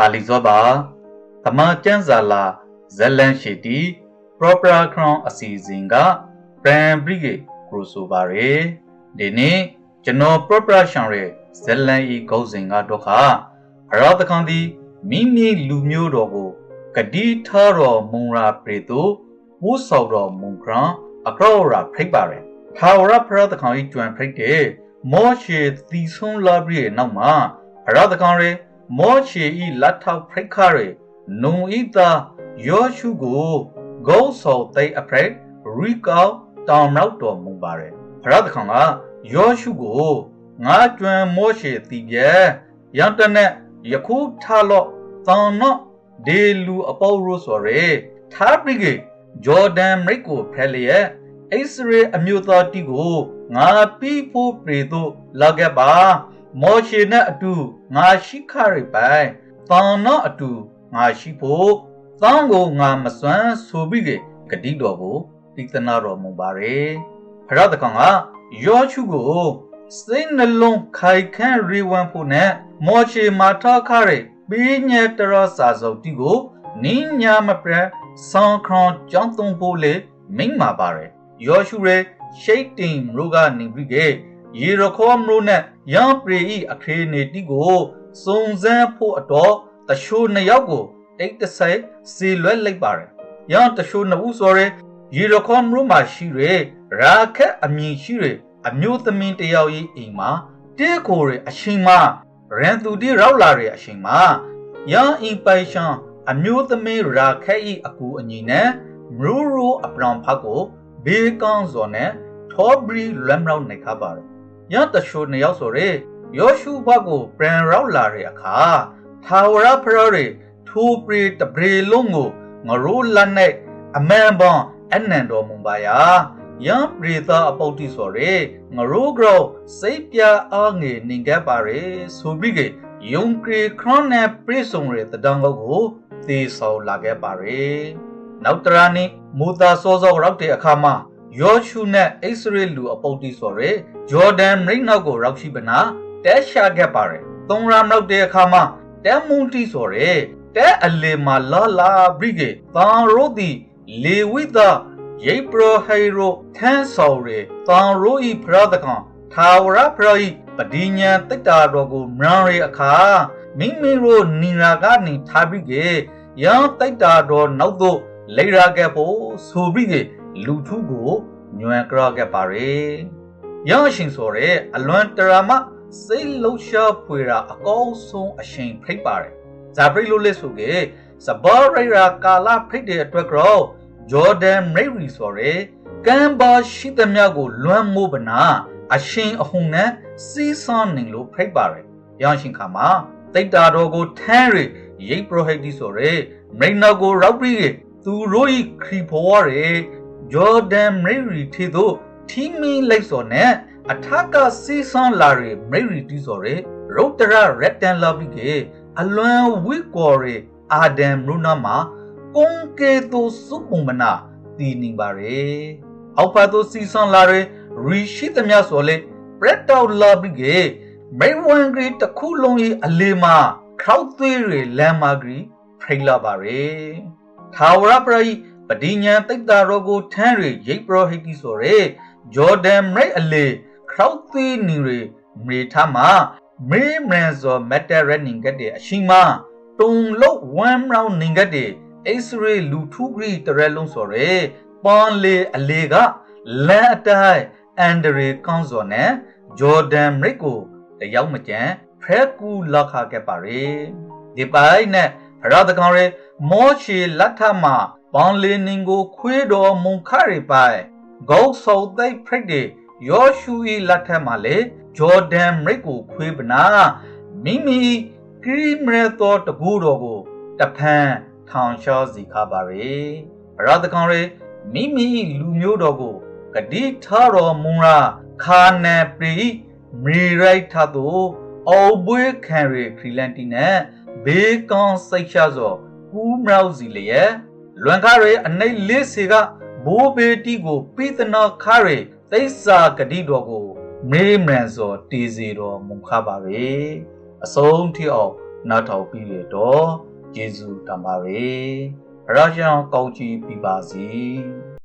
တာလီဇောပါတမန်ကျန်းစာလာဇလန်ရှိတီပရောပရာခရွန်အစီအစဉ်ကပရန်ဘရိဂေကရိုဆိုပါရယ်ဒီနေ့ကျွန်တော်ပရောပရာရှောင်းရဲ့ဇလန်ဤဂုတ်စဉ်ကတော့ခါအရောတကန်ဒီမိမိလူမျိုးတော်ကိုကတိထားတော်မုံရာပြေသူဝုဆော်တော်မုံခရံအကောရာဖိတ်ပါရယ်ထာဝရဖရတကန်ဤကျွမ်းဖိတ်တဲ့မောရှေသီဆုံးလာပြီးရဲ့နောက်မှာအရောတကန်ရဲ့မောရှေဤလက်ထောက်ဖိတ်ခါရဲ့နုံဤသာယောရှုကိုဂုတ်ဆော်သိအဖရက်ရီကောတောင်နောက်တော်မူပါရယ်ဖရတကန်ကယောရှုကိုငါကျွမ်းမောရှေတည်ပြဲရန်တနဲ့ယခုထားလော့တောင်နော့ဒေလူအပေါ်ရိုးဆိုရဲသာပရိကေဂျော်ဒန်ရိတ်ကိုဖဲလျက်အိစရေအမျိုးသားတီကိုငါပြီးဖို့ပြေတို့လာခဲ့ပါမောရှေနဲ့အတူငါရှိခရိပိုင်တောင်နော့အတူငါရှိဖို့တောင်းကိုငါမစွမ်းဆိုပြီးကတိတော်ကိုတိသနာတော်မူပါရဲဖရတကောင်ကယောရှုကိုစိတ်နှလုံးခိုင်ခန့်ရေဝံဖို့နဲ့မောရှေမာထခရဲပြီးညတရစာစုပ်တီကိုနင်းညာမပရဆောင်းခရွန်ကြောင်းသုံးဖို့လေမိမ့်မာပါရဲယောရှုရဲ့ရှိတ်တင်မရုကနေပြီးကေယေရခေါမရုနဲ့ယံပရီဤအခရေနေတီကိုစုံစမ်းဖို့အတော့တရှိုးနှစ်ယောက်ကိုတိတ်တဆိတ်စီလွဲလိုက်ပါရဲယံတရှိုးနှစ်ဦးဆိုရဲယေရခေါမရုမှာရှိရဲရာခက်အမည်ရှိရဲအမျိုးသမီးတယောက်ဤအိမ်မှာတဲကိုရဲအရှင်မရန်သူတီရောက်လာရဲအရှင်မယံဤပိုင်ရှံအမျိုးသမီးရာခက်ဤအကူအညီနဲ့မရူရူအပလောင်ဖတ်ကိုဘေးကောင်းစော်နဲ့ထောဘရီလမ်ရောက်နေခါပါရဲယံတရှိုးနှစ်ယောက်ဆိုရဲယောရှုဘကိုပြန်ရောက်လာရဲအခါထာဝရဖရရဲထိုပရီတပရီလုံးကိုငရိုးလက်နဲ့အမန်ပေါအနန်တော်မူပါယာယံပရိသအပုတ်တိဆိုရဲငရိုးကြောစိတ်ပြအားငယ်နေခဲ့ပါရဲဆိုပြီးကယုံကရီခရနနဲ့ပြေဆုံးရဲတဒံကိုသေဆောင်လာခဲ့ပါရဲနောက်တရနိမူတာစောစောရောက်တဲ့အခါမှာယောရှုနဲ့အိစရေလူအပုတ်တိဆိုရဲဂျော်ဒန်ရိတ်နောက်ကိုရောက်ရှိပနာတဲရှာခဲ့ပါရဲသုံးရနောက်တဲ့အခါမှာတဲမွန်တီဆိုရဲတဲအလေမာလာလာဘရိကေတာရိုဒီလေဝိတာယေဘရဟေရိုထန်းဆောင်ရဲတာရိုဤဖရဒကန်ထာဝရဖရဤပဒီညာတိတ္တာတော်ကိုမရန်ရဲအခါမိမိတို့နိရာကနေထားပြီးကေယံတိတ္တာတော်နောက်သို့လေရာခဲ့ဖို့ဆိုပြီးကေလူထုကိုညွန်ကြရခဲ့ပါရဲယံရှင်ဆိုရဲအလွန်တရာမစိတ်လှရှားဖွေရာအကောင်းဆုံးအရှင်ဖိတ်ပါရဲဇာပရိလိုလက်ဆိုကေစဘောရိရာကာလာဖိတ်တဲ့အတွက်ကြောဂျော်ဒန်ရိရီဆိုရဲကမ်ဘာရှိသမျှကိုလွမ်းမိုးပနာအရှင်အဟုန်နဲ့စီးစွမ်းနေလို့ဖိတ်ပါရဲယံရှင်ခါမှာတိတ်တာတော်ကိုထမ်းရဲရိပ်ပရိုဟိတ်ဒီဆိုရဲမိန်နာကိုရောက်ပြီးသူတို့ဤခရီဖော်ရဲဂျော်ဒန်ရိရီထေတို့ထီမီလိုက်စော်နဲ့အထက်ကစီးစွမ်းလာရဲမိရီတီဆိုရဲရုတ်တရရက်တန်လာပြီးကအလွန်ဝိကော်ရဲအာဒမ်ရူနာမှာကုံကေတိုစုပုံမနာတည်နေပါရဲအောက်ဖတ်တို့စီစွမ်းလာရဲရီရှိသမျှဆိုလေပရက်တောက်လာပြီးကမိဝန်ဂရီတခုလုံး၏အလေမှာခောက်သွေးတွေလမ်းမာဂရီဖိလာပါရဲထာဝရပရိပဒီညာတိတ်တာရောကိုထမ်းရရိပ်ပရောဟိတ်ဆိုရဲဂျော်ဒန်ရိတ်အလေခောက်သွေးနေရမေထားမှာမေမန်ဇောမက်တရနင်ကတဲ့အရှိမတုံလို့ဝမ်ရောင်းနင်ကတဲ့အိစရေလူထုဂရီတရလုံးဆိုရဲပန်လေအလေကလန်အတိုင်းအန်ဒရီကောင်းစော်နဲ့ဂျော်ဒန်ရိတ်ကိုတယောက်မကျန်ဖဲကူလောက်ခခဲ့ပါရဲဒီပိုင်းနဲ့ဖရဒကောင်ရဲမောရှေလက်ထမှာပန်လေနင်ကိုခွေးတော်မုန်ခရီပိုင်ဂေါဆောသိပ်ဖိတ်တဲ့ယောရှု၏လက်ထမှာလေဂျော်ဒန်ရိတ်ကိုခွေးပနာမိမိကရီမရတော်တကူတော်ကိုတဖန်ထောင်ချောစီခပါရဲဖရဒကောင်ရဲမိမိလူမျိုးတော်ကိုဂတိထားတော်မူရာခါနန်ပရီမီရိုက်ထသောအော်ဘွေးခံရခရီလန်တီနဲ့ဘေးကောင်းစိတ်ချသောကူးမြောက်စီလျက်လွန်ကားရဲအနှိမ့်လေးစီကဘိုးဘေတီကိုပိသနာခါရဲသိစ္စာဂတိတော်ကိုမေးမရန်စောတည်စီတော်မူခပါပဲအဆုံးထိအောင် နားထောင်ပြီးရတော့ကျေးဇူးတင်ပါတယ်။အရာရှောင်းကောင်းချီးပြပါစီ။